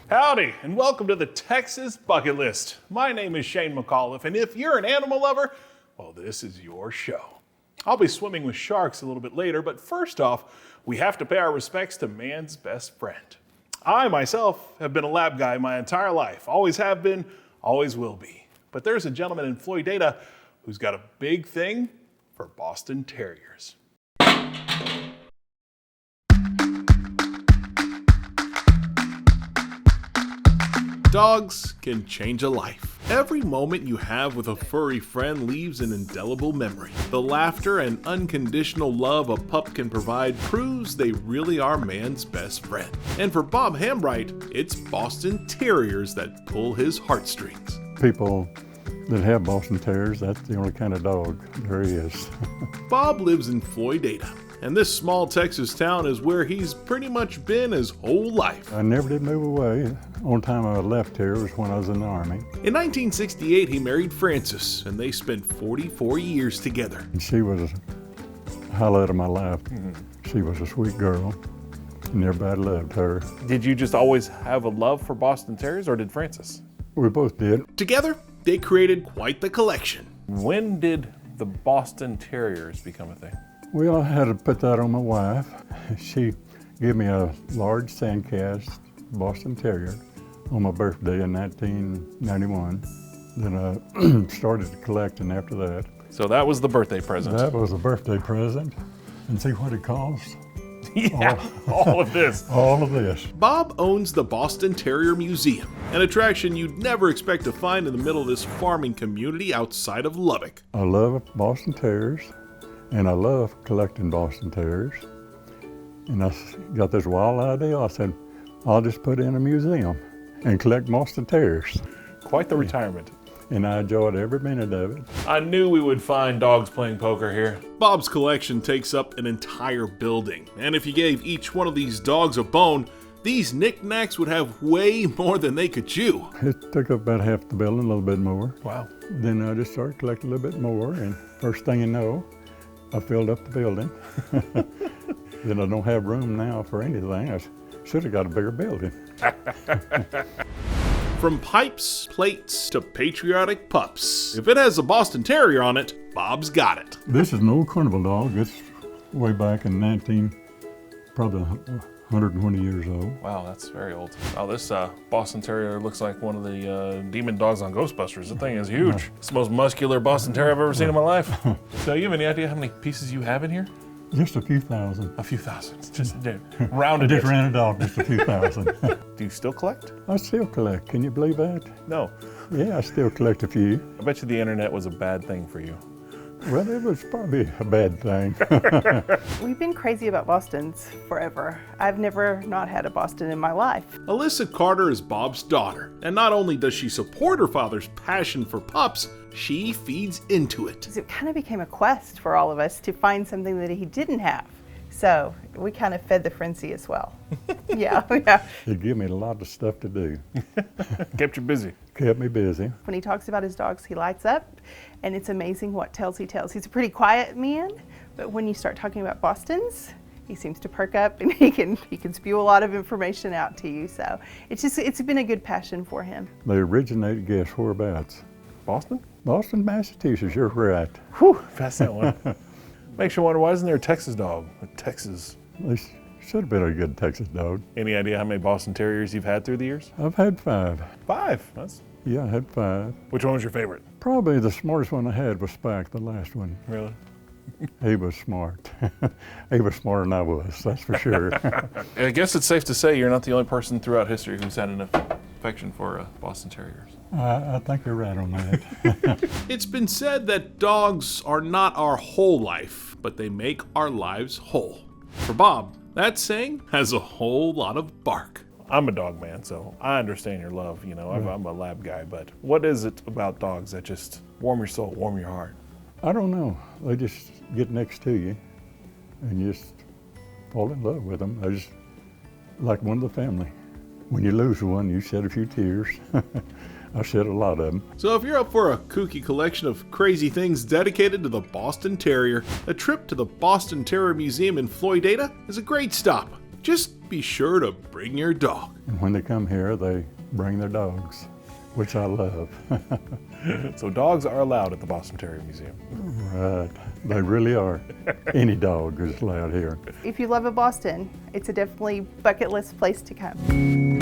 Howdy, and welcome to the Texas Bucket List. My name is Shane McAuliffe, and if you're an animal lover, well, this is your show. I'll be swimming with sharks a little bit later, but first off, we have to pay our respects to man's best friend. I, myself, have been a lab guy my entire life. Always have been, always will be. But there's a gentleman in Floydada who's got a big thing for Boston Terriers. Dogs can change a life. Every moment you have with a furry friend leaves an indelible memory. The laughter and unconditional love a pup can provide proves they really are man's best friend. And for Bob Hambright, it's Boston Terriers that pull his heartstrings. People that have Boston Terriers, that's the only kind of dog there is. Bob lives in Floydada, and this small Texas town is where he's pretty much been his whole life. I never did move away. Only time I left here was when I was in the Army. In 1968, he married Frances, and they spent 44 years together. And she was a highlight of my life. She was a sweet girl, and everybody loved her. Did you just always have a love for Boston Terriers, or did Frances? We both did. Together, they created quite the collection. When did the Boston Terriers become a thing? Well, I had to put that on my wife. She gave me a large sandcast Boston Terrier on my birthday in 1991. Then I started collecting after that. So that was the birthday present. That was a birthday present. And see what it cost? Yeah, all of this. All of this. Bob owns the Boston Terrier Museum, an attraction you'd never expect to find in the middle of this farming community outside of Lubbock. I love Boston Terriers, and I love collecting Boston Terriers. And I got this wild idea. I said, I'll just put in a museum and collect Boston Terriers. Quite the retirement. And I enjoyed every minute of it. I knew we would find dogs playing poker here. Bob's collection takes up an entire building, and if you gave each one of these dogs a bone, these knickknacks would have way more than they could chew. It took up about half the building, a little bit more. Wow. Then I just started collecting a little bit more, and first thing you know, I filled up the building. Then I don't have room now for anything. I should have got a bigger building. From pipes, plates, to patriotic pups. If it has a Boston Terrier on it, Bob's got it. This is an old carnival dog. It's way back in probably 120 years old. Wow, that's very old. Wow, this Boston Terrier looks like one of the demon dogs on Ghostbusters. The thing is huge. It's the most muscular Boston Terrier I've ever seen in my life. So you have any idea how many pieces you have in here? Just a few thousand. A few thousand. Just rounded. I just ran it off, just a few thousand. Do you still collect? I still collect. Can you believe that? No. Yeah, I still collect a few. I bet you the internet was a bad thing for you. Well, it was probably a bad thing. We've been crazy about Bostons forever. I've never not had a Boston in my life. Alyssa Carter is Bob's daughter, and not only does she support her father's passion for pups, she feeds into it. It kind of became a quest for all of us to find something that he didn't have. So we kind of fed the frenzy as well. Yeah. It gave me a lot of stuff to do. Kept you busy. Kept me busy. When he talks about his dogs, he lights up, and it's amazing what tales he tells. He's a pretty quiet man, but when you start talking about Bostons, he seems to perk up, and he can spew a lot of information out to you. So it's been a good passion for him. They originated, guess whereabouts? Boston? Boston, Massachusetts, you're right. Whew, that's that one. Makes you wonder, why isn't there a Texas dog? A Texas. They should have been a good Texas dog. Any idea how many Boston Terriers you've had through the years? I've had 5. 5? Yeah, I had 5. Which one was your favorite? Probably the smartest one I had was Spike, the last one. Really? He was smart. He was smarter than I was, that's for sure. I guess it's safe to say you're not the only person throughout history who's had an affection for Boston Terriers. I think you're right on that. It's been said that dogs are not our whole life, but they make our lives whole. For Bob, that saying has a whole lot of bark. I'm a dog man, so I understand your love. You know, I'm a lab guy, but what is it about dogs that just warm your soul, warm your heart? I don't know. They just get next to you and you just fall in love with them. They're just like one of the family. When you lose one, you shed a few tears. I shed a lot of them. So if you're up for a kooky collection of crazy things dedicated to the Boston Terrier, a trip to the Boston Terrier Museum in Floydada is a great stop. just be sure to bring your dog. And when they come here, they bring their dogs, which I love. So dogs are allowed at the Boston Terrier Museum. Right, they really are. Any dog is allowed here. If you love a Boston, it's a definitely bucket list place to come.